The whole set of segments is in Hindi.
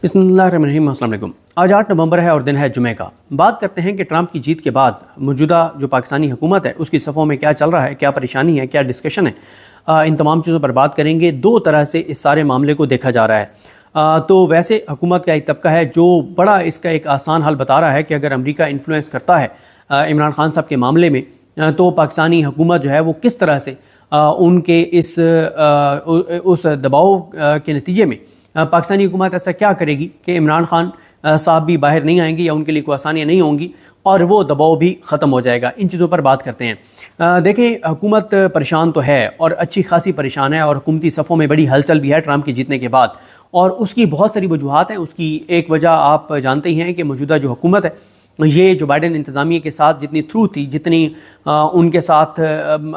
बिस्मिल्लाहिर्रहमानिर्रहीम। अस्सलाम वालेकुम। आज 8 नवंबर है और दिन है जुमे का। बात करते हैं कि ट्रंप की जीत के बाद मौजूदा जो पाकिस्तानी हुकूमत है उसकी सफ़ों में क्या चल रहा है, क्या परेशानी है, क्या डिस्कशन है। इन तमाम चीज़ों पर बात करेंगे। दो तरह से इस सारे मामले को देखा जा रहा है। तो वैसे हुकूमत का एक तबका है जो बड़ा इसका एक आसान हल बता रहा है कि अगर अमरीका इन्फ्लुएंस करता है इमरान खान साहब के मामले में, तो पाकिस्तानी हुकूमत जो है वो किस तरह से उनके उस दबाव के नतीजे में पाकिस्तानी हुकूमत ऐसा क्या करेगी कि इमरान खान साहब भी बाहर नहीं आएंगे या उनके लिए कोई आसानियाँ नहीं होंगी और वो दबाव भी ख़त्म हो जाएगा। इन चीज़ों पर बात करते हैं। देखें, हुकूमत परेशान तो है और अच्छी खासी परेशान है और हुकूमती सफ़ों में बड़ी हलचल भी है ट्रंप के जीतने के बाद, और उसकी बहुत सारी वजूहात हैं। उसकी एक वजह आप जानते ही हैं कि मौजूदा जो हुकूमत है ये जो बाइडेन इंतज़ामिया के साथ जितनी थ्रू थी, जितनी उनके साथ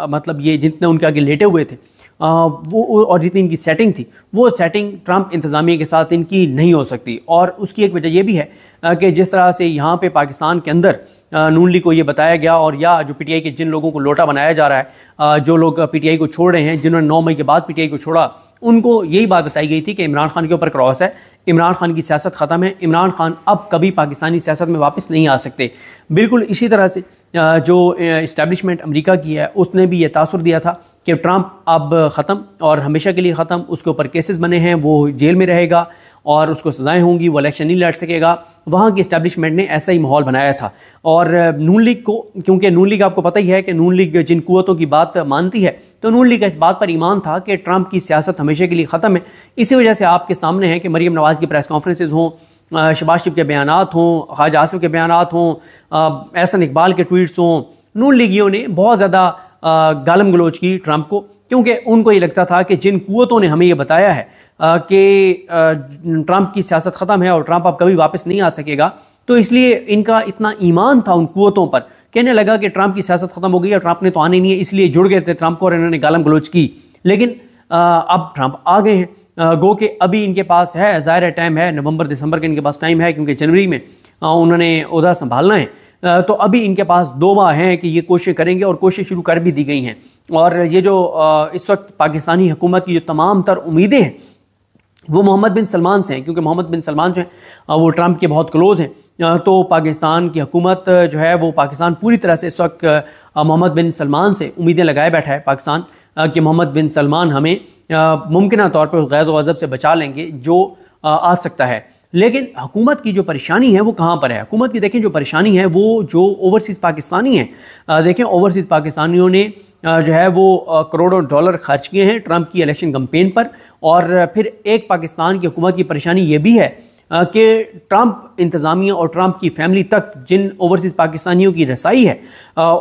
मतलब ये जितने उनके आगे लेटे हुए थे वो, और जितनी इनकी सेटिंग थी वो सेटिंग ट्रंप इंतज़ामिया के साथ इनकी नहीं हो सकती। और उसकी एक वजह यह भी है कि जिस तरह से यहाँ पे पाकिस्तान के अंदर नून लीग को ये बताया गया, और या जो पीटीआई के जिन लोगों को लोटा बनाया जा रहा है, जो लोग पीटीआई को छोड़ रहे हैं, जिन्होंने 9 मई के बाद पीटीआई को छोड़ा, उनको यही बात बताई गई थी कि इमरान खान के ऊपर क्रॉस है, इमरान खान की सियासत ख़त्म है, इमरान खान अब कभी पाकिस्तानी सियासत में वापस नहीं आ सकते। बिल्कुल इसी तरह से जो इस्टेब्लिशमेंट अमेरिका की है उसने भी ये तासुर दिया था कि ट्रंप अब ख़त्म और हमेशा के लिए ख़त्म, उसके ऊपर केसेस बने हैं, वो जेल में रहेगा और उसको सज़ाएं होंगी, वो इलेक्शन नहीं लड़ सकेगा। वहाँ की इस्टेब्लिशमेंट ने ऐसा ही माहौल बनाया था। और नून लीग को, क्योंकि नून लीग आपको पता ही है कि नून लीग जिन कुव्वतों की बात मानती है, तो नून लीग का इस बात पर ईमान था कि ट्रंप की सियासत हमेशा के लिए ख़त्म है। इसी वजह से आपके सामने है कि मरीम नवाज़ की प्रेस कॉन्फ्रेंसेज हों, शहबाज शरीफ के बयानात हों, ख्वाजा आसिफ के बयानात हों, एहसन इकबाल के ट्वीट्स हों, नून लीगियों ने बहुत ज़्यादा गालम गलोच की ट्रंप को, क्योंकि उनको ये लगता था कि जिन कुव्वतों ने हमें ये बताया है कि ट्रंप की सियासत ख़त्म है और ट्रंप अब कभी वापस नहीं आ सकेगा, तो इसलिए इनका इतना ईमान था उन कुव्वतों पर, कहने लगा कि ट्रंप की सियासत ख़त्म हो गई और ट्रंप ने तो आने नहीं है, इसलिए जुड़ गए थे ट्रंप को और इन्होंने गालम गलोच की। लेकिन अब ट्रंप आ गए हैं, गो के अभी इनके पास है, ज़ाहिर टाइम है, नवंबर दिसंबर का इनके पास टाइम है, क्योंकि जनवरी में उन्होंने ओहदा संभालना है। तो अभी इनके पास 2 माह हैं कि ये कोशिश करेंगे, और कोशिश शुरू कर भी दी गई हैं। और ये जो इस वक्त पाकिस्तानी हुकूमत की जो तमाम तर उम्मीदें हैं वो मोहम्मद बिन सलमान से हैं, क्योंकि मोहम्मद बिन सलमान जो हैं वो ट्रंप के बहुत क्लोज हैं। तो पाकिस्तान की हुकूमत जो है वो पाकिस्तान पूरी तरह से इस वक्त मोहम्मद बिन सलमान से उम्मीदें लगाए बैठा है पाकिस्तान कि मोहम्मद बिन सलमान हमें मुमकिन तौर पर गैज़ व गज़ब से बचा लेंगे जो आ सकता है। लेकिन हुकूमत की जो परेशानी है वो कहाँ पर है? हुकूमत की देखें जो परेशानी है वो जो ओवरसीज़ पाकिस्तानी हैं। देखें, ओवरसीज़ पाकिस्तानियों ने जो है वो करोड़ों डॉलर खर्च किए हैं ट्रंप की इलेक्शन कैंपेन पर। और फिर एक पाकिस्तान की हुकूमत की परेशानी ये भी है कि ट्रंप इंतज़ामिया और ट्रंप की फैमिली तक जिन ओवरसीज़ पाकिस्तानियों की रसाई है,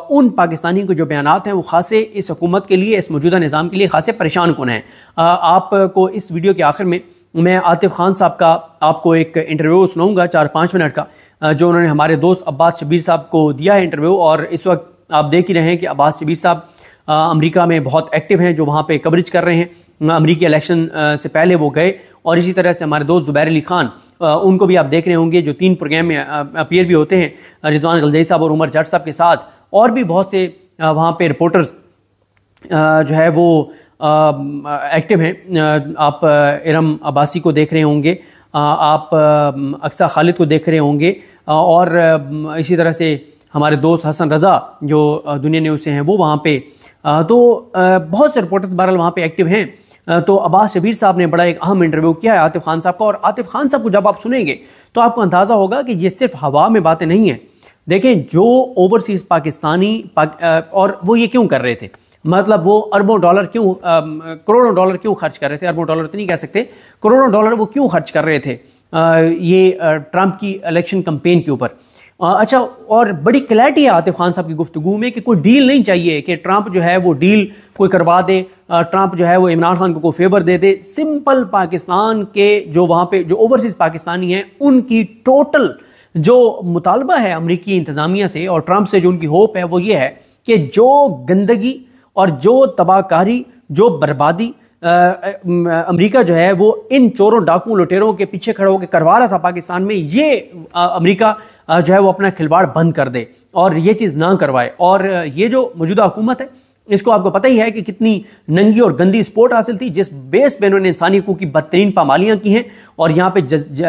उन पाकिस्तानियों के जो बयानात हैं वो खासे इस हुकूमत के लिए, इस मौजूदा निज़ाम के लिए खासे परेशान कुन हैं। आपको इस वीडियो के आखिर में मैं आतिफ खान साहब का आपको एक इंटरव्यू सुनाऊंगा 4-5 मिनट का, जो उन्होंने हमारे दोस्त अब्बास शबीर साहब को दिया है इंटरव्यू। और इस वक्त आप देख ही रहे हैं कि अब्बास शबीर साहब अमेरिका में बहुत एक्टिव हैं, जो वहाँ पे कवरेज कर रहे हैं। अमेरिकी इलेक्शन से पहले वो गए, और इसी तरह से हमारे दोस्त ज़ुबैर अली खान, उनको भी आप देख रहे होंगे, जो 3 प्रोग्राम में अपीयर भी होते हैं, रिजवान गलजई साहब और उमर जट साहब के साथ, और भी बहुत से वहाँ पे रिपोर्टर्स जो है वो एक्टिव हैं। आप इरम अब्बासी को देख रहे होंगे, आप अक्सा खालिद को देख रहे होंगे, और इसी तरह से हमारे दोस्त हसन रज़ा जो दुनिया न्यूज़ से हैं वो वहाँ पे, तो बहुत से रिपोर्टर्स बहरहाल वहाँ पे एक्टिव हैं। तो अब्बास शबीर साहब ने बड़ा एक अहम इंटरव्यू किया है आतिफ खान साहब का, और आतिफ खान साहब को जब आप सुनेंगे तो आपको अंदाज़ा होगा कि ये सिर्फ हवा में बातें नहीं हैं। देखें, जो ओवरसीज़ पाकिस्तानी और वो ये क्यों कर रहे थे, मतलब वो अरबों डॉलर क्यों, करोड़ों डॉलर क्यों खर्च कर रहे थे, अरबों डॉलर तो नहीं कह सकते, करोड़ों डॉलर वो क्यों खर्च कर रहे थे ये ट्रंप की इलेक्शन कैंपेन के ऊपर। अच्छा, और बड़ी क्लैरिटी है आतिफ खान साहब की गुफ्तगू में कि कोई डील नहीं चाहिए कि ट्रंप जो है वो डील कोई करवा दे, ट्रंप जो है वो इमरान खान को कोई फेवर दे दे। सिंपल पाकिस्तान के जो वहाँ पे जो ओवरसीज़ पाकिस्तानी हैं उनकी टोटल जो मुतालबा है अमरीकी इंतज़ामिया से और ट्रंप से जो उनकी होप है वो ये है कि जो गंदगी और जो तबाहकारी, जो बर्बादी अमेरिका जो है वो इन चोरों डाकुओं लुटेरों के पीछे खड़े होकर करवा रहा था पाकिस्तान में, ये अमेरिका जो है वो अपना खिलवाड़ बंद कर दे और ये चीज़ ना करवाए। और ये जो मौजूदा हुकूमत है इसको आपको पता ही है कि कितनी नंगी और गंदी स्पोर्ट हासिल थी, जिस बेस पे इन्होंने इंसानी हकूक की बदतरीन पामालियां की हैं और यहाँ पे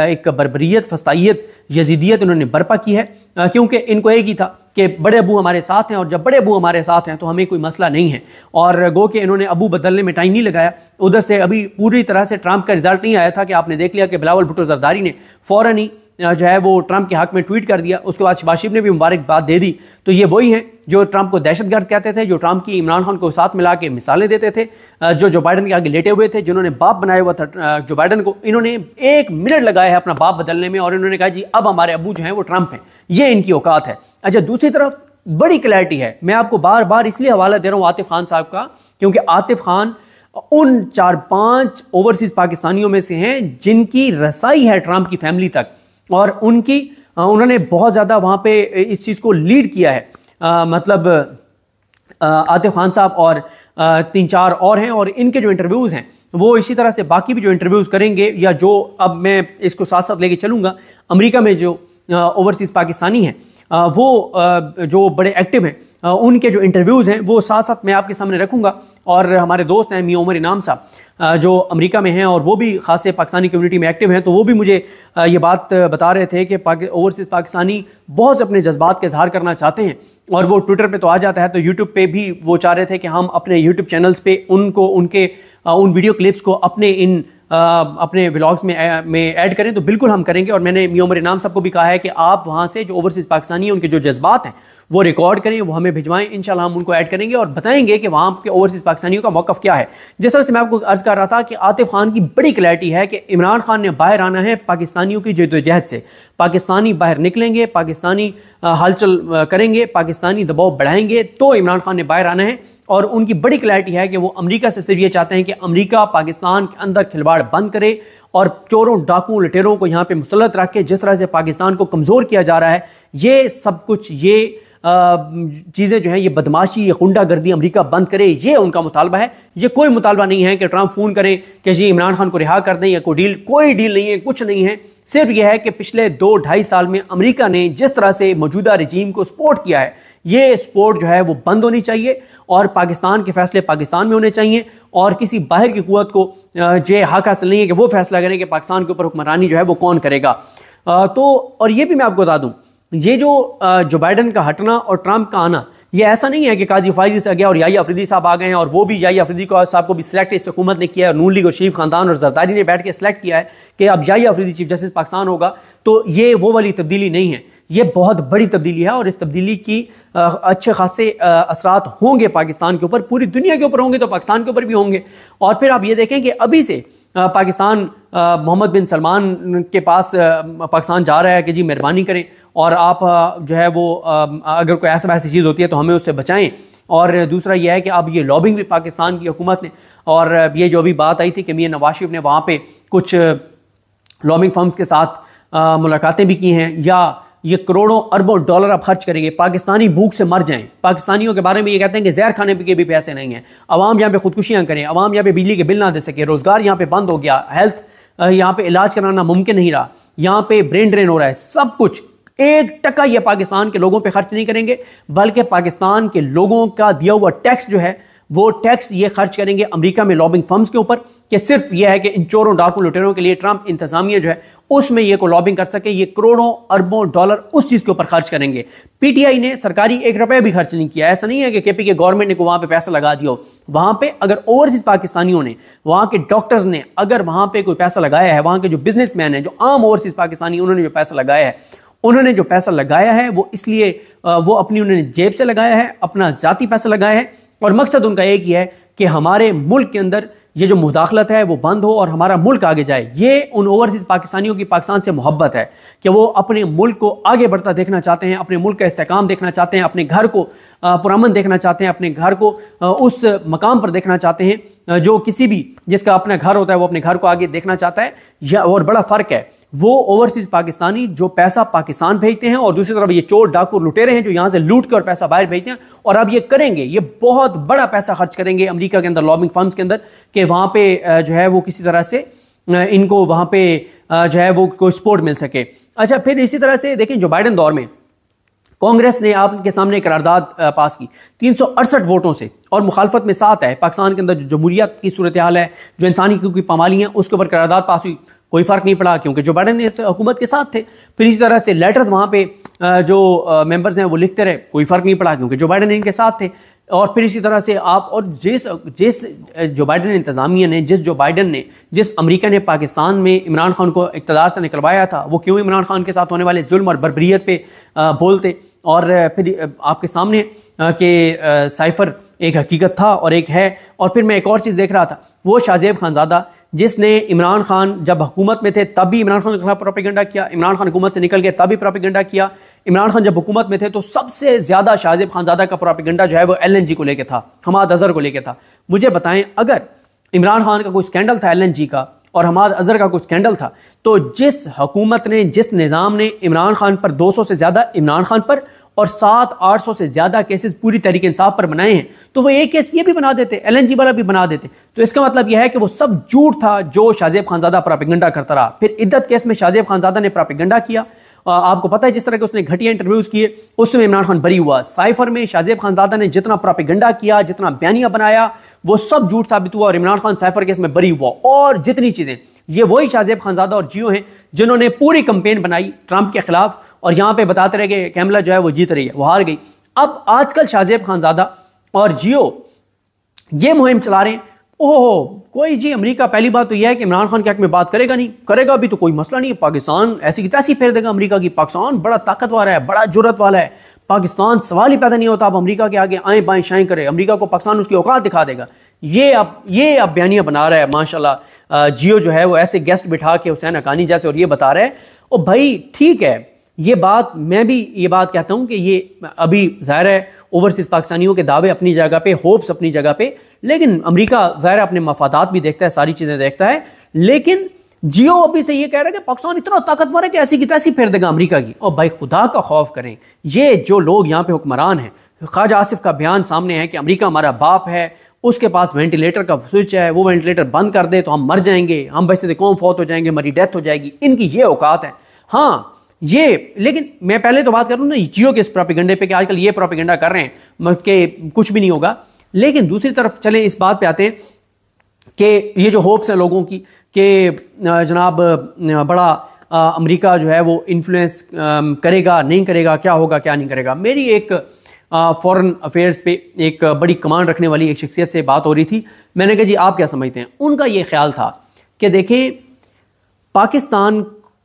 एक बर्बरियत, फस्तायत, यजीदियत इन्होंने बर्पा की है, क्योंकि इनको एक ही था कि बड़े अबू हमारे साथ हैं और जब बड़े अबू हमारे साथ हैं तो हमें कोई मसला नहीं है। और गो कि इन्होंने अबू बदलने में टाइम नहीं लगाया। उधर से अभी पूरी तरह से ट्रंप का रिजल्ट नहीं आया था कि आपने देख लिया कि बिलावल भुट्टो जरदारी ने फौरन ही जो है वो ट्रंप के हक में ट्वीट कर दिया, उसके बाद शहबाज शरीफ ने भी मुबारकबाद दे दी। तो ये वही हैं जो ट्रंप को दहशतगर्द कहते थे, जो ट्रंप की इमरान खान को साथ मिला के मिसालें देते थे, जो बाइडन के आगे लेटे हुए थे, जिन्होंने बाप बनाया हुआ था जो बाइडन को। इन्होंने 1 मिनट लगाया है अपना बाप बदलने में और इन्होंने कहा जी अब हमारे अबू जो हैं वो ट्रंप हैं। ये इनकी औकात है। अच्छा, दूसरी तरफ बड़ी क्लैरिटी है। मैं आपको बार बार इसलिए हवाला दे रहा हूँ आतिफ खान साहब का, क्योंकि आतिफ खान उन 4-5 ओवरसीज पाकिस्तानियों में से हैं जिनकी रसाई है ट्रंप की फैमिली तक, और उन्होंने बहुत ज़्यादा वहाँ पे इस चीज़ को लीड किया है। मतलब आतिफ खान साहब और 3-4 और हैं, और इनके जो इंटरव्यूज़ हैं वो इसी तरह से बाकी भी जो इंटरव्यूज़ करेंगे, या जो अब मैं इसको साथ साथ लेके चलूँगा, अमेरिका में जो ओवरसीज पाकिस्तानी हैं वो जो बड़े एक्टिव हैं, उनके जो इंटरव्यूज़ हैं वो साथ साथ मैं आपके सामने रखूँगा। और हमारे दोस्त हैं मियां उमर इनाम साहब जो अमेरिका में हैं और वो भी खासे पाकिस्तानी कम्युनिटी में एक्टिव हैं, तो वो भी मुझे ये बात बता रहे थे कि ओवरसीज पाकिस्तानी बहुत से अपने जज्बात का इजहार करना चाहते हैं, और वो ट्विटर पे तो आ जाता है, तो यूट्यूब पे भी वो चाह रहे थे कि हम अपने यूट्यूब चैनल्स पे उनको उन वीडियो क्लिप्स को अपने व्लॉग्स में ऐड करें। तो बिल्कुल हम करेंगे, और मैंने मियां उमर इनाम साहब को भी कहा है कि आप वहाँ से जो ओवरसीज पाकिस्तानी हैं उनके जो जज्बात हैं वो रिकॉर्ड करें, वो हमें भिजवाएं, इंशाल्लाह हम उनको ऐड करेंगे और बताएंगे कि वहाँ के ओवरसीज पाकिस्तानियों का मौक़िफ़ क्या है। जिस तरह से मैं आपको अर्ज़ कर रहा था कि आतिफ खान की बड़ी क्लैरिटी है कि इमरान खान ने बाहर आना है पाकिस्तानियों की जद्दोजहद से। पाकिस्तानी बाहर निकलेंगे, पाकिस्तानी हलचल करेंगे, पाकिस्तानी दबाव बढ़ाएंगे, तो इमरान खान ने बाहर आना है। और उनकी बड़ी क्लैरिटी है कि वो अमेरिका से सिर्फ ये चाहते हैं कि अमेरिका पाकिस्तान के अंदर खिलवाड़ बंद करे और चोरों, डाकुओं, लुटेरों को यहाँ पे मुसल्लत रख के जिस तरह से पाकिस्तान को कमज़ोर किया जा रहा है, ये सब कुछ, ये चीज़ें जो हैं, ये बदमाशी, ये गुंडागर्दी अमेरिका बंद करे, ये उनका मुतालबा है। ये कोई मुतालबा नहीं है कि ट्रंप फ़ोन करें कि जी इमरान खान को रिहा कर दें या कोई डील नहीं है, कुछ नहीं है। सिर्फ यह है कि पिछले 2-2.5 साल में अमेरिका ने जिस तरह से मौजूदा रजीम को सपोर्ट किया है, ये सपोर्ट जो है वो बंद होनी चाहिए और पाकिस्तान के फैसले पाकिस्तान में होने चाहिए, और किसी बाहर की कुव्वत को ये हक हासिल नहीं है कि वो फैसला करें कि पाकिस्तान के ऊपर हुक्मरानी जो है वो कौन करेगा। और ये भी मैं आपको बता दूं, ये जो बाइडन का हटना और ट्रंप का आना, ये ऐसा नहीं है कि काजी फायजी से गया और याहिया अफरीदी साहब आ गए हैं, और वो भी याहिया अफरीदी साहब को भी सिलेक्ट इस हुकूमत ने किया है, नून लीग और शरीफ खानदान और जरदारी ने बैठ के सिलेक्ट किया है कि अब याहिया अफरीदी चीफ जस्टिस पाकिस्तान होगा। तो ये वो वाली तब्दीली नहीं है, ये बहुत बड़ी तब्दीली है, और इस तब्दीली की अच्छे खासे असरात होंगे पाकिस्तान के ऊपर, पूरी दुनिया के ऊपर होंगे तो पाकिस्तान के ऊपर भी होंगे। और फिर आप ये देखें कि अभी से पाकिस्तान मोहम्मद बिन सलमान के पास पाकिस्तान जा रहा है कि जी मेहरबानी करें और आप जो है वो अगर कोई ऐसी चीज़ होती है तो हमें उससे बचाएं। और दूसरा यह है कि अब ये लॉबिंग भी पाकिस्तान की हुकूमत ने, और ये जो अभी बात आई थी कि मियां नवाज शरीफ ने वहाँ पे कुछ लॉबिंग फर्म्स के साथ मुलाकातें भी की हैं, या ये करोड़ों अरबों डॉलर अब खर्च करेंगे, पाकिस्तानी भूख से मर जाएं। पाकिस्तानियों के बारे में ये कहते हैं कि जहर खाने के भी पैसे नहीं हैं, अवाम यहाँ पे खुदकुशियाँ करें, अवाम यहाँ पे बिजली के बिल ना दे सके, रोजगार यहाँ पे बंद हो गया, हेल्थ यहाँ पे इलाज कराना मुमकिन नहीं रहा, यहाँ पे ब्रेन ड्रेन हो रहा है, सब कुछ 1 टका ये पाकिस्तान के लोगों पे खर्च नहीं करेंगे, बल्कि पाकिस्तान के लोगों का दिया हुआ टैक्स जो है वो टैक्स ये खर्च करेंगे अमेरिका में लॉबिंग फर्म्स के ऊपर, कि सिर्फ ये है कि इन चोरों, डाकू, लुटेरों के लिए ट्रंप इंतजामिया जो है उसमें ये को लॉबिंग कर सके। ये करोड़ों अरबों डॉलर उस चीज़ के ऊपर खर्च करेंगे। पीटीआई ने सरकारी 1 रुपया भी खर्च नहीं किया। ऐसा नहीं है कि केपी के गवर्नमेंट ने को वहाँ पे पैसा लगा दिया हो। वहाँ पे अगर ओवरसीज पाकिस्तानियों ने, वहाँ के डॉक्टर्स ने अगर वहाँ पे कोई पैसा लगाया है, वहाँ के जो बिजनेसमैन है, जो आम ओवरसीज पाकिस्तानी, उन्होंने जो पैसा लगाया है, उन्होंने जो पैसा लगाया है वो इसलिए वो अपनी उन्होंने जेब से लगाया है, अपना जाती पैसा लगाया है, और मकसद उनका एक ही है कि हमारे मुल्क के अंदर ये जो मुदाखलत है वो बंद हो और हमारा मुल्क आगे जाए। ये उन ओवरसीज पाकिस्तानियों की पाकिस्तान से मोहब्बत है कि वो अपने मुल्क को आगे बढ़ता देखना चाहते हैं, अपने मुल्क का इस्तेकाम देखना चाहते हैं, अपने घर को पुरअमन देखना चाहते हैं, अपने घर को उस मकाम पर देखना चाहते हैं जो किसी भी जिसका अपना घर होता है वो अपने घर को आगे देखना चाहता है। और बड़ा फ़र्क है वो ओवरसीज पाकिस्तानी जो पैसा पाकिस्तान भेजते हैं, और दूसरी तरफ ये चोर, डाकू, लुटेरे हैं जो यहाँ से लूट कर पैसा बाहर भेजते हैं। और अब ये करेंगे, ये बहुत बड़ा पैसा खर्च करेंगे अमेरिका के अंदर लॉबिंग फर्म्स के अंदर, कि वहाँ पे जो है वो किसी तरह से इनको वहाँ पे जो है वो कोई सपोर्ट मिल सके। अच्छा, फिर इसी तरह से देखें जो बाइडन दौर में कांग्रेस ने आपके सामने करारदाद पास की 368 वोटों से, और मुखालफत में 7 है। पाकिस्तान के अंदर जो जमहूरियत की सूरत हाल है, जो इंसानी हकूक़ की पामाली है, उसके ऊपर करारदाद पास हुई। कोई फ़र्क नहीं पड़ा क्योंकि जो बाइडेन इस हुकूमत के साथ थे। फिर इसी तरह से लेटर्स वहाँ पे जो मेंबर्स हैं वो लिखते रहे, कोई फ़र्क नहीं पड़ा क्योंकि जो बाइडेन इनके साथ थे। और फिर इसी तरह से आप, और जिस जिस जो बाइडेन इंतज़ामिया ने, जो बाइडेन ने, जिस अमेरिका ने पाकिस्तान में इमरान खान को इक़्तिदार से निकलवाया था, वो क्यों इमरान खान के साथ होने वाले जुल्म और बर्बरियत पे बोलते। और फिर आपके सामने कि साइफर एक हकीकत था और एक है। और फिर मैं एक और चीज़ देख रहा था, वो शाहजेब खानज़ादा जिसने इमरान खान जब हुकूमत में थे तब भी इमरान खान के खिलाफ प्रोपेगेंडा किया, इमरान खान हुकूमत से निकल गए तब भी प्रोपेगेंडा किया। इमरान खान जब हुकूमत में थे तो सबसे ज़्यादा शाहजेब खानज़ादा का प्रोपेगेंडा जो है वो LNG को लेकर था, हमाद अजहर को लेकर था। मुझे बताएं, अगर इमरान खान का कोई स्कैंडल था LNG का और हमाद अजहर का कुछ स्कैंडल था, तो जिस हुकूमत ने, जिस निज़ाम ने इमरान खान पर 200 से ज़्यादा इमरान खान पर और 700-800 से ज़्यादा केसेस पूरी तहरीक इंसाफ पर बनाए हैं, तो वो एक केस ये भी बना देते, LNG वाला भी बना देते। तो इसका मतलब यह है कि वो सब झूठ था जो शाहजेब खानज़ादा प्रोपेगेंडा करता रहा। फिर इद्दत केस में शाहजेब खानज़ादा ने प्रोपेगेंडा किया। आपको पता है जिस तरह के उसने घटिया इंटरव्यूज़ किए उसमें इमरान खान बरी हुआ। साइफर में शाहजेब खानज़ादा ने जितना प्रोपेगेंडा किया, जितना बयानिया बनाया, वो सब झूठ साबित हुआ और इमरान खान साइफर केस में बरी हुआ। और जितनी चीज़ें, ये वही शाहजेब खानज़ादा और जियो हैं जिन्होंने पूरी कंपेन बनाई ट्रंप के खिलाफ और यहाँ पे बताते रहे कि कैमला जो है वो जीत रही है, वो हार गई। अब आजकल शाहजेब खानज़ादा और जियो ये मुहिम चला रहे हैं। ओहो, कोई जी अमेरिका, पहली बात तो यह है कि इमरान खान के हक में बात करेगा नहीं, करेगा भी तो कोई मसला नहीं है। पाकिस्तान ऐसी की तैसी फेर देगा अमेरिका की। पाकिस्तान बड़ा ताकतवर है, बड़ा जुर्रत वाला है। पाकिस्तान सवाल ही पैदा नहीं होता आप अमेरिका के आगे आए बाएं शाएं करे। अमेरिका को पाकिस्तान उसकी औकात दिखा देगा। ये अब बयानिया बना रहा है माशाल्लाह। जियो जो है वो ऐसे गेस्ट बिठा के हुसैन हक्कानी जैसे, और ये बता रहा है। और भाई ठीक है, ये बात, मैं भी ये बात कहता हूं कि ये अभी जाहिर है ओवरसीज पाकिस्तानियों के दावे अपनी जगह पे, होप्स अपनी जगह पे, लेकिन अमेरिका जाहिर अपने मफादात भी देखता है, सारी चीजें देखता है। लेकिन जियो अभी से ये कह रहा है कि पाकिस्तान इतना ताकतवर है कि ऐसी की तैसी फेर देगा अमेरिका की। और भाई खुदा का खौफ करें, ये जो लोग यहाँ पे हुक्मरान हैं, ख्वाजा आसिफ का बयान सामने है कि अमेरिका हमारा बाप है, उसके पास वेंटिलेटर का स्विच है, वो वेंटिलेटर बंद कर दे तो हम मर जाएंगे, हम वैसे कौम फौत हो जाएंगे, हमारी डेथ हो जाएगी। इनकी ये औकात है। हाँ ये, लेकिन मैं पहले तो बात करूं ना जियो के इस प्रोपेगेंडे पे कि आजकल ये प्रोपेगेंडा कर रहे हैं कि कुछ भी नहीं होगा। लेकिन दूसरी तरफ चलें, इस बात पे आते हैं कि ये जो होप्स है लोगों की कि जनाब बड़ा अमेरिका जो है वो इन्फ्लुएंस करेगा, नहीं करेगा, क्या होगा क्या नहीं करेगा। मेरी एक फॉरेन अफेयर्स पे एक बड़ी कमांड रखने वाली एक शख्सियत से बात हो रही थी। मैंने कहा जी आप क्या समझते हैं। उनका ये ख्याल था कि देखें, पाकिस्तान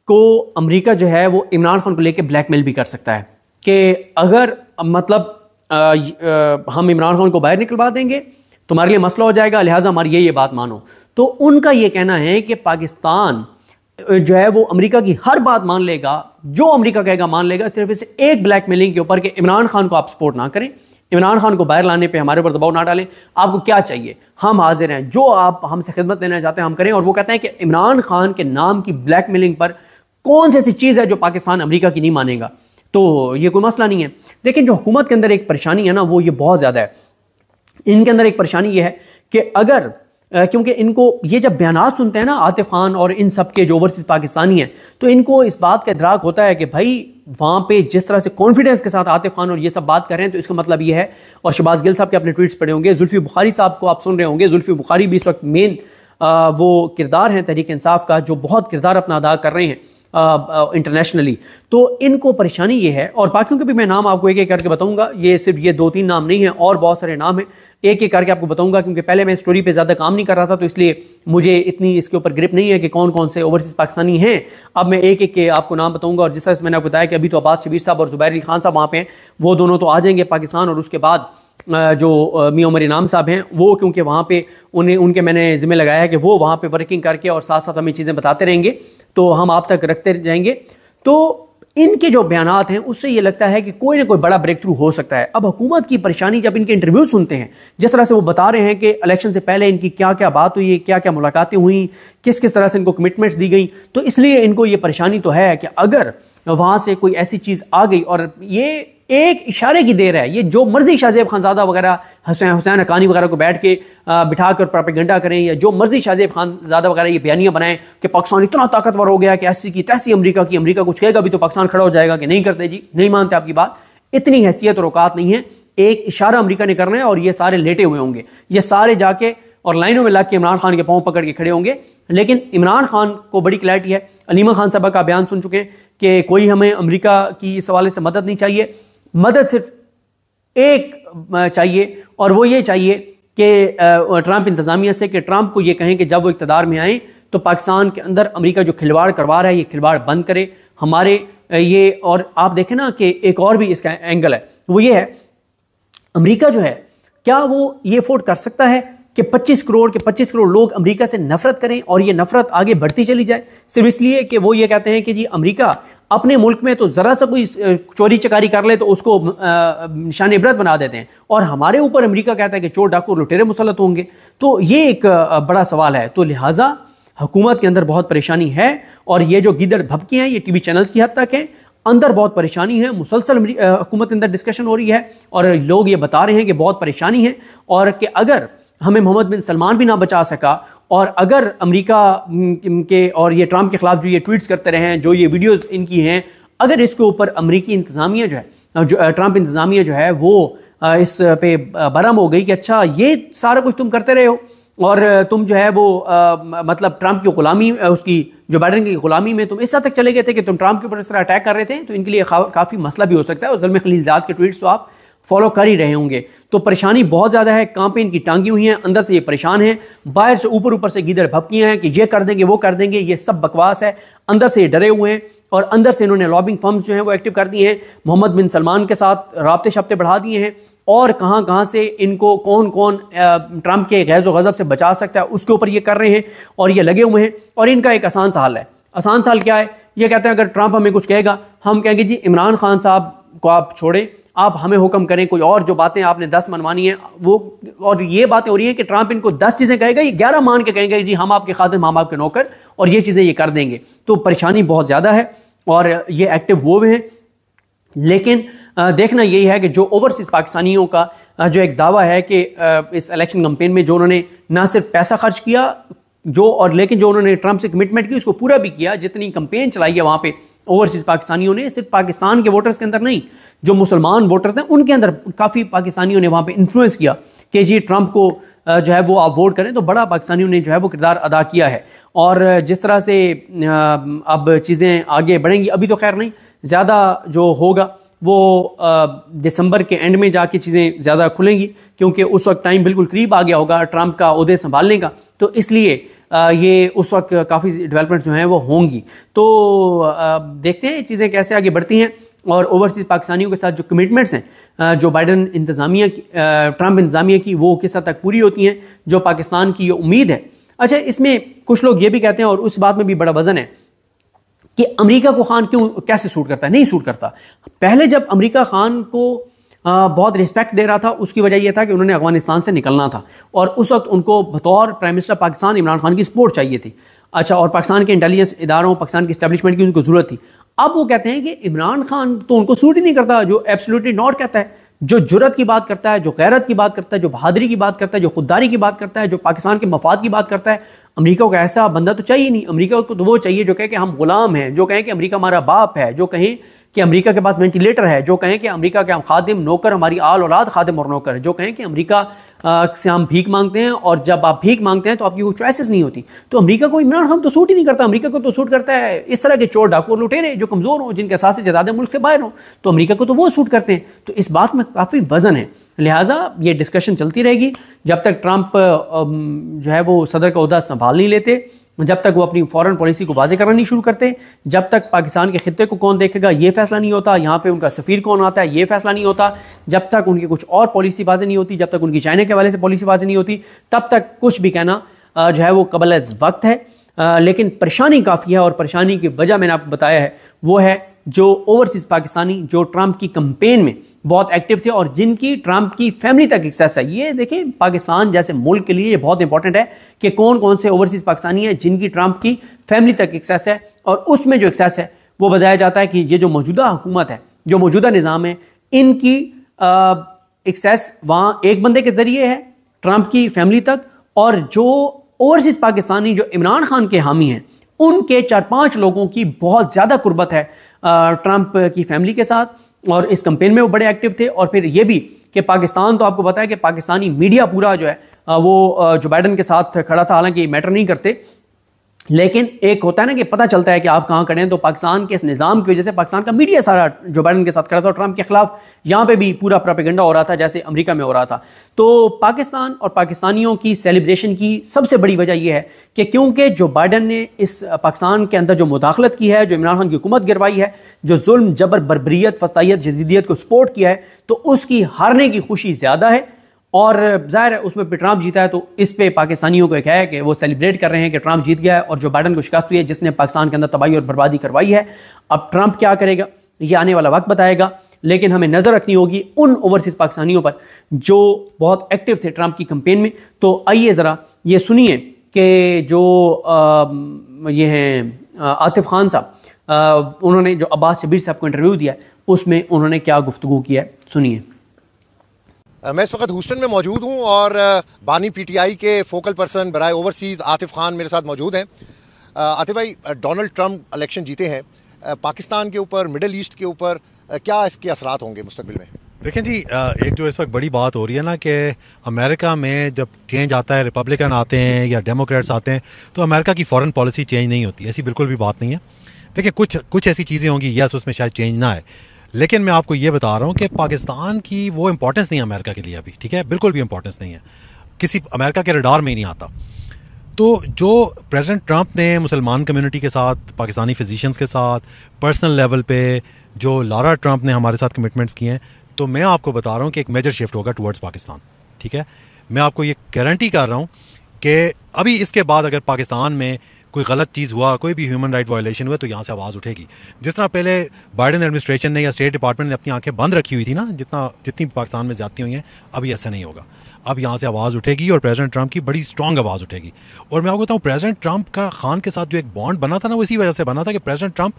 को अमेरिका जो है वो इमरान खान को लेके ब्लैकमेल भी कर सकता है कि अगर मतलब हम इमरान खान को बाहर निकलवा देंगे तुम्हारे लिए मसला हो जाएगा, लिहाजा हमारी ये बात मानो। तो उनका ये कहना है कि पाकिस्तान जो है वो अमेरिका की हर बात मान लेगा, जो अमेरिका कहेगा मान लेगा, सिर्फ इस एक ब्लैकमेलिंग के ऊपर कि इमरान खान को आप सपोर्ट ना करें, इमरान खान को बाहर लाने पे हमारे ऊपर दबाव ना डालें, आपको क्या चाहिए हम हाजिर हैं, जो आप हमसे खिदमत लेना चाहते हैं हम करें। और वो कहते हैं कि इमरान खान के नाम की ब्लैकमेलिंग पर कौन सी ऐसी चीज़ है जो पाकिस्तान अमेरिका की नहीं मानेगा। तो ये कोई मसला नहीं है। लेकिन जो हुकूमत के अंदर एक परेशानी है ना, वो ये बहुत ज़्यादा है। इनके अंदर एक परेशानी ये है कि अगर क्योंकि इनको ये जब बयानात सुनते हैं ना आतिफ खान और इन सब के जो ओवरसीज पाकिस्तानी हैं, तो इनको इस बात का इदराक होता है कि भाई वहाँ पे जिस तरह से कॉन्फिडेंस के साथ आतिफ खान और ये सब बात कर रहे हैं, तो इसका मतलब ये है। और शहबाज गिल साहब के अपने ट्वीट्स पढ़े होंगे, जुल्फी बुखारी साहब को आप सुन रहे होंगे। जुल्फी बुखारी भी इस वक्त मेन वो किरदार हैं तहरीक इंसाफ का, जो बहुत किरदार अपना अदा कर रहे हैं इंटरनेशनली। तो इनको परेशानी ये है, और बाकियों के भी मैं नाम आपको एक एक करके बताऊंगा। ये सिर्फ ये 2-3 नाम नहीं है, और बहुत सारे नाम हैं, एक एक करके आपको बताऊंगा। क्योंकि पहले मैं स्टोरी पे ज़्यादा काम नहीं कर रहा था, तो इसलिए मुझे इतनी इसके ऊपर ग्रिप नहीं है कि कौन कौन से ओवरसीज पाकिस्तानी हैं। अब मैं एक एक के आपको नाम बताऊंगा। और जिस तरह से मैंने आपको बताया कि अभी तो अब्बास शबीर साहब और जुबैर अली खान साहब वहाँ पे हैं, वो दोनों तो आ जाएंगे पाकिस्तान। और उसके बाद जो मियां उमर इनाम साहब हैं, वो क्योंकि वहाँ पे उनके मैंने जिम्मे लगाया है कि वो वहाँ पे वर्किंग करके और साथ साथ हमें चीज़ें बताते रहेंगे, तो हम आप तक रखते जाएंगे। तो इनके जो बयानात हैं उससे ये लगता है कि कोई ना कोई बड़ा ब्रेक थ्रू हो सकता है। अब हुकूमत की परेशानी, जब इनके इंटरव्यू सुनते हैं, जिस तरह से वो बता रहे हैं कि इलेक्शन से पहले इनकी क्या क्या बात हुई, क्या क्या मुलाकातें हुई, किस किस तरह से इनको कमिटमेंट्स दी गई, तो इसलिए इनको ये परेशानी तो है कि अगर वहाँ से कोई ऐसी चीज़ आ गई, और ये एक इशारे की देर है, ये जो मर्जी शाहजेब खानज़ादा वगैरह, हुसैन हक्कानी वगैरह को बैठ के बिठा कर प्रोपेगेंडा करें, या जो मर्जी शाहजेब खानज़ादा वगैरह ये बयानियाँ बनाएं कि पाकिस्तान इतना ताकतवर हो गया कि ऐसी की तैसी अमेरिका कुछ कहेगा भी तो पाकिस्तान खड़ा हो जाएगा कि नहीं करते जी, नहीं मानते आपकी बात। इतनी हैसियत और औकात नहीं है। एक इशारा अमेरिका ने करना है और ये सारे लेटे हुए होंगे, ये सारे जाके और लाइनों में लग के इमरान खान के पांव पकड़ के खड़े होंगे। लेकिन इमरान खान को बड़ी क्लैरिटी है, अलीमा खान साहब का बयान सुन चुके हैं कि कोई हमें अमेरिका की इस हवाले से मदद नहीं चाहिए, मदद सिर्फ एक चाहिए और वो ये चाहिए कि ट्रंप इंतजामिया से कि ट्रंप को ये कहें कि जब वो इक़्तिदार में आए तो पाकिस्तान के अंदर अमेरिका जो खिलवाड़ करवा रहा है ये खिलवाड़ बंद करे हमारे ये। और आप देखें ना कि एक और भी इसका एंगल है, वो ये है अमेरिका जो है क्या वो ये अफोर्ड कर सकता है कि 25 करोड़ लोग अमेरिका से नफरत करें और ये नफरत आगे बढ़ती चली जाए सिर्फ इसलिए कि वो ये कहते हैं कि जी अमेरिका अपने मुल्क में तो ज़रा सा कोई चोरी चकारी कर ले तो उसको निशान इबरत बना देते हैं और हमारे ऊपर अमेरिका कहता है कि चोर डाकू लुटेरे मुसल्लत होंगे। तो ये एक बड़ा सवाल है। तो लिहाजा हुकूमत के अंदर बहुत परेशानी है और ये जो गीदड़ भभके हैं ये टीवी चैनल्स की हद तक हैं, अंदर बहुत परेशानी है, मुसलसल हुकूमत के अंदर डिस्कशन हो रही है और लोग ये बता रहे हैं कि बहुत परेशानी है और कि अगर हमें मोहम्मद बिन सलमान भी ना बचा सका और अगर अमेरिका के और ये ट्रंप के खिलाफ जो ये ट्वीट्स करते रहे हैं, जो ये वीडियोस इनकी हैं, अगर इसके ऊपर अमेरिकी इंतजामिया जो है, जो ट्रंप इंतजामिया जो है वो इस पे बरम हो गई कि अच्छा ये सारा कुछ तुम करते रहे हो और तुम जो है वो मतलब ट्रंप की गुलामी, उसकी जो बाइडेन की गुलामी में तुम इस हद तक चले गए थे कि तुम ट्रंप के ऊपर इस तरह अटैक कर रहे थे, तो इनके लिए काफ़ी मसला भी हो सकता है। और ज़ुल्म खलीलजाद के ट्वीट्स तो आप फॉलो कर ही रहे होंगे। तो परेशानी बहुत ज़्यादा है, कांपे इनकी टांगी हुई हैं, अंदर से ये परेशान हैं, बाहर से ऊपर से गीदड़ भपकियाँ हैं कि ये कर देंगे वो कर देंगे, ये सब बकवास है। अंदर से ये डरे हुए हैं और अंदर से इन्होंने लॉबिंग फर्म्स जो हैं वो एक्टिव कर दिए हैं, मोहम्मद बिन सलमान के साथ राब्ते शाब्ते बढ़ा दिए हैं और कहाँ कहाँ से इनको कौन कौन ट्रंप के गैज़ व गज़ब से बचा सकता है उसके ऊपर ये कर रहे हैं और ये लगे हुए हैं। और इनका एक आसान सा हल है। आसान सा हल क्या है? ये कहते हैं अगर ट्रंप हमें कुछ कहेगा हम कहेंगे जी इमरान खान साहब को आप छोड़ें, आप हमें हुक्म करें, कोई और जो बातें आपने 10 मनवानी है वो। और ये बातें हो रही हैं कि ट्रंप इनको 10 चीज़ें कहेगा, ये 11 मान के कहेंगे जी हम आपके खादिम, हम आपके नौकर, और ये चीज़ें ये कर देंगे। तो परेशानी बहुत ज़्यादा है और ये एक्टिव हुए हैं। लेकिन देखना यही है कि जो ओवरसीज़ पाकिस्तानियों का जो एक दावा है कि इस इलेक्शन कैंपेन में जो उन्होंने ना सिर्फ पैसा खर्च किया लेकिन जो उन्होंने ट्रंप से कमिटमेंट की उसको पूरा भी किया। जितनी कैंपेन चलाई है वहाँ पे ओवरसीज़ पाकिस्तानियों ने, सिर्फ पाकिस्तान के वोटर्स के अंदर नहीं, जो मुसलमान वोटर्स हैं उनके अंदर काफ़ी पाकिस्तानियों ने वहाँ पे इन्फ्लुएंस किया कि जी ट्रंप को जो है वो आप वोट करें। तो बड़ा पाकिस्तानियों ने जो है वो किरदार अदा किया है। और जिस तरह से अब चीज़ें आगे बढ़ेंगी, अभी तो खैर नहीं, ज़्यादा जो होगा वो दिसंबर के एंड में जाके चीज़ें ज़्यादा खुलेंगी क्योंकि उस वक्त टाइम बिल्कुल करीब आ गया होगा ट्रंप का ओहदे संभालने का। तो इसलिए ये उस वक्त काफ़ी डेवलपमेंट जो हैं वो होंगी। तो देखते हैं चीज़ें कैसे आगे बढ़ती हैं और ओवरसीज़ पाकिस्तानियों के साथ जो कमिटमेंट्स हैं जो बाइडेन इंतज़ामिया की, ट्रंप इंतज़ामिया की, वो किस हद तक पूरी होती हैं, जो पाकिस्तान की ये उम्मीद है। अच्छा, इसमें कुछ लोग ये भी कहते हैं और उस बात में भी बड़ा वजन है कि अमेरिका को खान कैसे सूट करता है। नहीं सूट करता। पहले जब अमेरिका खान को बहुत रिस्पेक्ट दे रहा था उसकी वजह यह था कि उन्होंने अफगानिस्तान से निकलना था और उस वक्त उनको बतौर प्राइम मिनिस्टर पाकिस्तान इमरान खान की सपोर्ट चाहिए थी। अच्छा, और पाकिस्तान के इंटेलिजेंस इदारों, पाकिस्तान की एस्टेब्लिशमेंट की उनको ज़रूरत थी। अब वो कहते हैं कि इमरान खान तो उनको सूट ही नहीं करता, जो एब्सोल्युटली नॉट कहता है, जो जुर्रत की बात करता है, जो गैरत की बात करता है, जो बहादुरी की बात करता है, जो खुददारी की बात करता है, जो पाकिस्तान के मफाद की बात करता है। अमेरिका को ऐसा बंदा तो चाहिए नहीं। अमेरिका को तो वो चाहिए जो कहे कि हम गुलाम हैं, जो कहें कि अमेरिका हमारा बाप है, जो कहें कि अमेरिका के पास वेंटिलेटर है, जो कहें कि अमेरिका के हम खादिम नौकर, हमारी आल औलाद खादिम और नौकर, जो कहें कि अमेरिका से हम भीख मांगते हैं और जब आप भीख मांगते हैं तो आपकी कोई चॉइसेस नहीं होती। तो अमेरिका को इमरान खान तो सूट ही नहीं करता। अमेरिका को तो सूट करता है इस तरह के चोर डाकू लुटेरे जो कमज़ोर हों, जिनके साथ से ज़्यादा मुल्क से बाहर हों, तो अमेरिका को तो वो सूट करते हैं। तो इस बात में काफ़ी वजन है। लिहाजा ये डिस्कशन चलती रहेगी जब तक ट्रंप जो है वो सदर का ओहदा संभाल नहीं लेते, जब तक वो अपनी फॉरेन पॉलिसी को वाजे करना नहीं शुरू करते, जब तक पाकिस्तान के खित्ते को कौन देखेगा ये फैसला नहीं होता, यहाँ पे उनका सफ़ीर कौन आता है ये फैसला नहीं होता, जब तक उनकी कुछ और पॉलिसी वाजे नहीं होती, जब तक उनकी चाइना के हवाले से पॉलिसी वाजे नहीं होती, तब तक कुछ भी कहना जो है वो कबल वक्त है। लेकिन परेशानी काफ़ी है और परेशानी की वजह मैंने आपको बताया है, वो है जो ओवरसीज़ पाकिस्तानी जो ट्रंप की कैंपेन में बहुत एक्टिव थे और जिनकी ट्रंप की फैमिली तक एक्सेस है। ये देखिए पाकिस्तान जैसे मुल्क के लिए ये बहुत इंपॉर्टेंट है कि कौन कौन से ओवरसीज़ पाकिस्तानी हैं जिनकी ट्रंप की फैमिली तक एक्सेस है। और उसमें जो एक्सेस है वो बताया जाता है कि ये जो मौजूदा हुकूमत है, जो मौजूदा निज़ाम है, इनकी एक्सेस वहाँ एक बंदे के ज़रिए है ट्रंप की फैमिली तक, और जो ओवरसीज़ पाकिस्तानी जो इमरान खान के हामी हैं उनके 4-5 लोगों की बहुत ज़्यादा कुर्बत है ट्रंप की फैमिली के साथ। और इस कैंपेन में वो बड़े एक्टिव थे। और फिर ये भी कि पाकिस्तान, तो आपको पता है कि पाकिस्तानी मीडिया पूरा जो है वो जो बाइडन के साथ खड़ा था, हालांकि मैटर नहीं करते, लेकिन एक होता है ना कि पता चलता है कि आप कहां खड़े हैं। तो पाकिस्तान के इस निज़ाम की वजह से पाकिस्तान का मीडिया सारा जो बाइडन के साथ खड़ा था और ट्रंप के खिलाफ यहां पे भी पूरा प्रोपेगेंडा हो रहा था जैसे अमेरिका में हो रहा था। तो पाकिस्तान और पाकिस्तानियों की सेलिब्रेशन की सबसे बड़ी वजह यह है कि क्योंकि जो बाइडन ने इस पाकिस्तान के अंदर जो मुदाखलत की है, जो इमरान खान की हुकूमत गिरवाई है, जो जुल्म, जबर, बर्बरियत, फस्तायत, जदीदियत को सपोर्ट किया है, तो उसकी हारने की खुशी ज्यादा है। और जाहिर है उसमें भी ट्रंप जीता है, तो इस पे पाकिस्तानियों को एक है कि वो सेलिब्रेट कर रहे हैं कि ट्रंप जीत गया है और जो बाइडन को शिकस्त हुई है, जिसने पाकिस्तान के अंदर तबाही और बर्बादी करवाई है। अब ट्रंप क्या करेगा ये आने वाला वक्त बताएगा, लेकिन हमें नजर रखनी होगी उन ओवरसीज पाकिस्तानियों पर जो बहुत एक्टिव थे ट्रंप की कैंपेन में। तो आइए जरा ये सुनिए कि जो ये हैं आतिफ खान साहब, उन्होंने जो अब्बास शबीर साहब को इंटरव्यू दिया उसमें उन्होंने क्या गुफ्तगू किया है, सुनिए। मैं इस वक्त ह्यूस्टन में मौजूद हूँ और बानी पीटीआई के फोकल पर्सन बराए ओवरसीज़ आतिफ खान मेरे साथ मौजूद हैं। आतिफ भाई, डोनाल्ड ट्रंप इलेक्शन जीते हैं, पाकिस्तान के ऊपर, मिडल ईस्ट के ऊपर क्या इसके असरात होंगे मुस्तकबिल में? देखें जी, एक जो इस वक्त बड़ी बात हो रही है ना कि अमेरिका में जब चेंज आता है, रिपब्लिकन आते हैं या डेमोक्रेट्स आते हैं, तो अमेरिका की फॉरेन पॉलिसी चेंज नहीं होती। ऐसी बिल्कुल भी बात नहीं है। देखिए, कुछ ऐसी चीज़ें होंगी, यस, उसमें शायद चेंज ना आए, लेकिन मैं आपको ये बता रहा हूँ कि पाकिस्तान की वो इंपॉर्टेंस नहीं है अमेरिका के लिए अभी, ठीक है, बिल्कुल भी इंपॉर्टेंस नहीं है, किसी अमेरिका के रडार में ही नहीं आता। तो जो प्रेसिडेंट ट्रंप ने मुसलमान कम्युनिटी के साथ, पाकिस्तानी फिजिशियंस के साथ, पर्सनल लेवल पे जो लारा ट्रंप ने हमारे साथ कमिटमेंट्स किए हैं, तो मैं आपको बता रहा हूँ कि एक मेजर शिफ्ट होगा टुवर्ड्स पाकिस्तान, ठीक है। मैं आपको ये गारंटी कर रहा हूँ कि अभी इसके बाद अगर पाकिस्तान में कोई गलत चीज़ हुआ, कोई भी ह्यूमन राइट वायलेशन हुआ, तो यहाँ से आवाज़ उठेगी। जिस तरह पहले बाइडन एडमिनिस्ट्रेशन ने या स्टेट डिपार्टमेंट ने अपनी आंखें बंद रखी हुई थी ना, जितनी पाकिस्तान में ज़्यादती हुई हैं, अभी ऐसा नहीं होगा। अब यहाँ से आवाज़ उठेगी और प्रेसिडेंट ट्रंप की बड़ी स्ट्रॉन्ग आवाज़ उठेगी। और मैं आपको बताऊँ, प्रेसिडेंट ट्रंप का खान के साथ जो एक बॉन्ड बना था ना, वो इसी वजह से बना था कि प्रेसिडेंट ट्रंप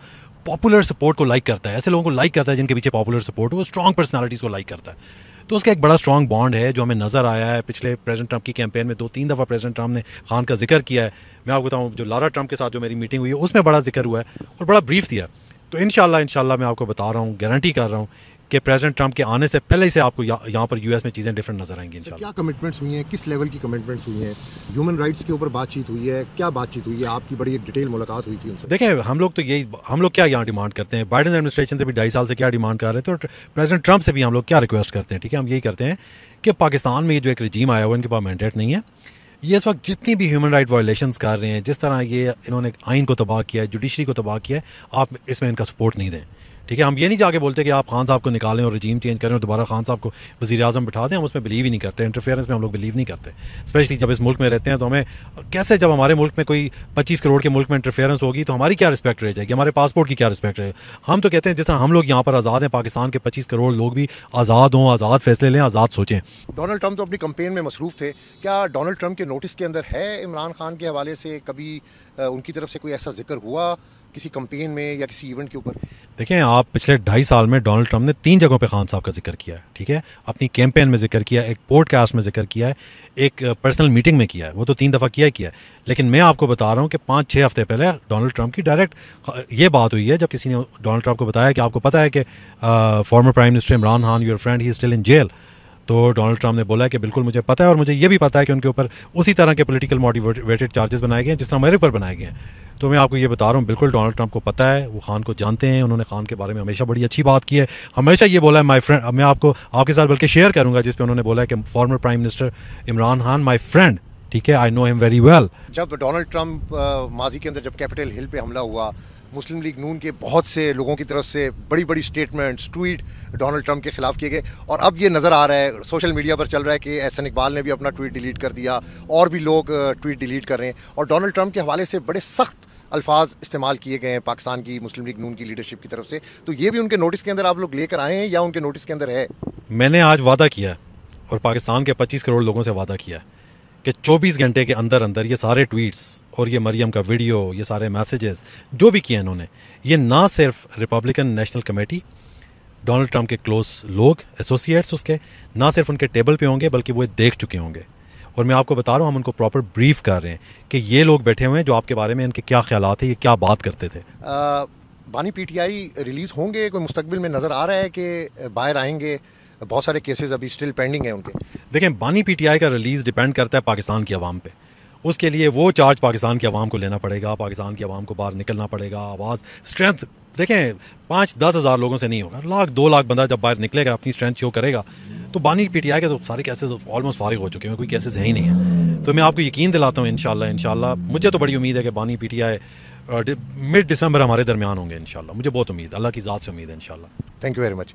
पॉपुलर सपोर्ट को लाइक करता है, ऐसे लोगों को लाइक करता है जिनके पीछे पॉपुलर सपोर्ट हो, वो स्ट्रॉन्ग पर्सनालिटीज़ को लाइक करता है। तो उसका एक बड़ा स्ट्रॉन्ग बॉन्ड है जो हमें नज़र आया है पिछले प्रेसिडेंट ट्रंप की कैंपेन में। 2-3 दफ़ा प्रेसिडेंट ट्रंप ने खान का जिक्र किया है। मैं आपको बताऊँ, जो लारा ट्रंप के साथ जो मेरी मीटिंग हुई है उसमें बड़ा जिक्र हुआ है और बड़ा ब्रीफ दिया। तो इंशाल्लाह मैं आपको बता रहा हूँ, गारंटी कर रहा हूँ कि प्रेसिडेंट ट्रंप के आने से पहले से आपको यहाँ पर यूएस में चीज़ें डिफरेंट नजर आएंगी इंशाल्लाह। क्या कमिटमेंट्स हुई हैं, किस लेवल की कमिटमेंट्स हुई हैं? ह्यूमन राइट्स के ऊपर बातचीत हुई है, क्या बातचीत हुई है? आपकी बड़ी एक डिटेल मुलाकात हुई थी उनसे। देखें, हम लोग क्या यहाँ डिमांड करते हैं, बाइडन एडमिनिस्ट्रेशन से भी 2.5 साल से क्या डिमांड कर रहे थे और प्रेसिडेंट ट्रंप से भी हम लोग क्या रिक्वेस्ट करते हैं, ठीक है। हम यही करते हैं कि पाकिस्तान में ये जो एक रजीम आया हुआ, इनके पास मैंडेट नहीं है। ये इस वक्त जितनी भी ह्यूमन राइट वायलेशंस कर रहे हैं, जिस तरह ये इन्होंने आइन को तबाह किया है, जुडिशरी को तबाह किया है, आप इसमें इनका सपोर्ट नहीं दें, ठीक है। हम ये नहीं जाके बोलते कि आप खान साहब को निकालें और रजीम चेंज करें और दोबारा खान साहब को वज़ीर आज़म बिठा दें। हम उसमें बिलीव ही नहीं करते, इंटरफेरेंस में हम लोग बिलीव नहीं करते। स्पेशली जब इस मुल्क में रहते हैं तो हमें कैसे, जब हमारे मुल्क में कोई 25 करोड़ के मुल्क में इंटरफेरेंस होगी तो हमारी क्या रिस्पेक्ट रह जाएगी, हमारे पासपोर्ट की क्या रिस्पेक्ट रहेगी। हम तो कहते हैं जिस तरह हम लोग यहाँ पर आज़ाद हैं, पाकिस्तान के 25 करोड़ लोग भी आज़ाद हों, आज़ाद फैसले लें, आज़ाद सोचें। डोनाल्ड ट्रंप तो अपनी कैंपेन में मसरूफ़ थे, क्या डोनाल्ड ट्रंप के नोटिस के अंदर है इमरान खान के हवाले से कभी उनकी तरफ से कोई ऐसा जिक्र हुआ किसी कैंपेन में या किसी इवेंट के ऊपर? देखें, आप पिछले 2.5 साल में डोनाल्ड ट्रंप ने 3 जगहों पे खान साहब का जिक्र किया है, ठीक है। अपनी कैंपेन में जिक्र किया, एक पॉडकास्ट में जिक्र किया है, एक पर्सनल मीटिंग में किया है, वो तो 3 दफ़ा किया है। लेकिन मैं आपको बता रहा हूँ कि 5-6 हफ्ते पहले डोनाल्ड ट्रंप की डायरेक्ट ये बात हुई है जब किसी ने डोनाल्ड ट्रंप को बताया कि आपको पता है कि former prime minister Imran Khan, your friend, he is still in jail. तो डोनाल्ड ट्रंप ने बोला कि बिल्कुल मुझे पता है और मुझे ये भी पता है कि उनके ऊपर उसी तरह के पॉलिटिकल मोटिवेटेड चार्जेस बनाए गए हैं जिस तरह मेरे ऊपर बनाए गए हैं। तो मैं आपको ये बता रहा हूँ, बिल्कुल डोनाल्ड ट्रंप को पता है, वो खान को जानते हैं, उन्होंने खान के बारे में हमेशा बड़ी अच्छी बात की है, हमेशा ये बोला है माय फ्रेंड। मैं आपको आपके साथ बल्कि शेयर करूँगा जिस पे उन्होंने बोला है कि former prime minister Imran Khan my friend, ठीक है, I know him very well. जब डोनाल्ड ट्रंप माजी के अंदर जब कैपिटल हिल पे हमला हुआ, मुस्लिम लीग नून के बहुत से लोगों की तरफ से बड़ी बड़ी स्टेटमेंट्स, ट्वीट डोनाल्ड ट्रंप के खिलाफ किए गए और अब ये नज़र आ रहा है, सोशल मीडिया पर चल रहा है कि एहसन इकबाल ने भी अपना ट्वीट डिलीट कर दिया और भी लोग ट्वीट डिलीट कर रहे हैं और डोनाल्ड ट्रंप के हवाले से बड़े सख्त अल्फाज इस्तेमाल किए गए हैं पाकिस्तान की मुस्लिम लीग नून की लीडरशिप की तरफ से। तो ये भी उनके नोटिस के अंदर आप लोग लेकर आए हैं या उनके नोटिस के अंदर है? मैंने आज वादा किया और पाकिस्तान के 25 करोड़ लोगों से वादा किया कि 24 घंटे के अंदर अंदर ये सारे ट्वीट्स और ये मरियम का वीडियो, ये सारे मैसेजेस जो भी किए इन्होंने, ये ना सिर्फ Republican national committee, Donald Trump के क्लोज लोग, एसोसिएट्स उसके, ना सिर्फ उनके टेबल पे होंगे बल्कि वो देख चुके होंगे। और मैं आपको बता रहा हूँ, हम उनको प्रॉपर ब्रीफ कर रहे हैं कि ये लोग बैठे हुए हैं जो आपके बारे में इनके क्या ख्यालात है, ये क्या बात करते थे। बानी पीटीआई रिलीज़ होंगे, कोई मुस्तकबिल में नज़र आ रहा है कि बाहर आएंगे? बहुत सारे केसेस अभी स्टिल पेंडिंग हैं उनके। देखें, बानी पीटीआई का रिलीज़ डिपेंड करता है पाकिस्तान की आवाम पे। उसके लिए वो चार्ज पाकिस्तान की आवाम को लेना पड़ेगा, पाकिस्तान की आवाम को बाहर निकलना पड़ेगा, आवाज़ स्ट्रेंथ। देखें, 5-10 हज़ार लोगों से नहीं होगा, 1-2 लाख बंदा जब बाहर निकलेगा, अपनी स्ट्रेंथ शो करेगा, तो बानी पीटीआई के तो सारे केसेस ऑलमोस्ट फारिग हो चुके हैं, कोई केसेस है ही नहीं है। तो मैं आपको यकीन दिलाता हूँ इंशाल्लाह मुझे तो बड़ी उम्मीद है कि बानी पीटीआई मिड दिसंबर हमारे दरमियान होंगे इंशाल्लाह। मुझे बहुत उम्मीद, अल्लाह की ज़ात से उम्मीद है इंशाल्लाह। Thank you very much.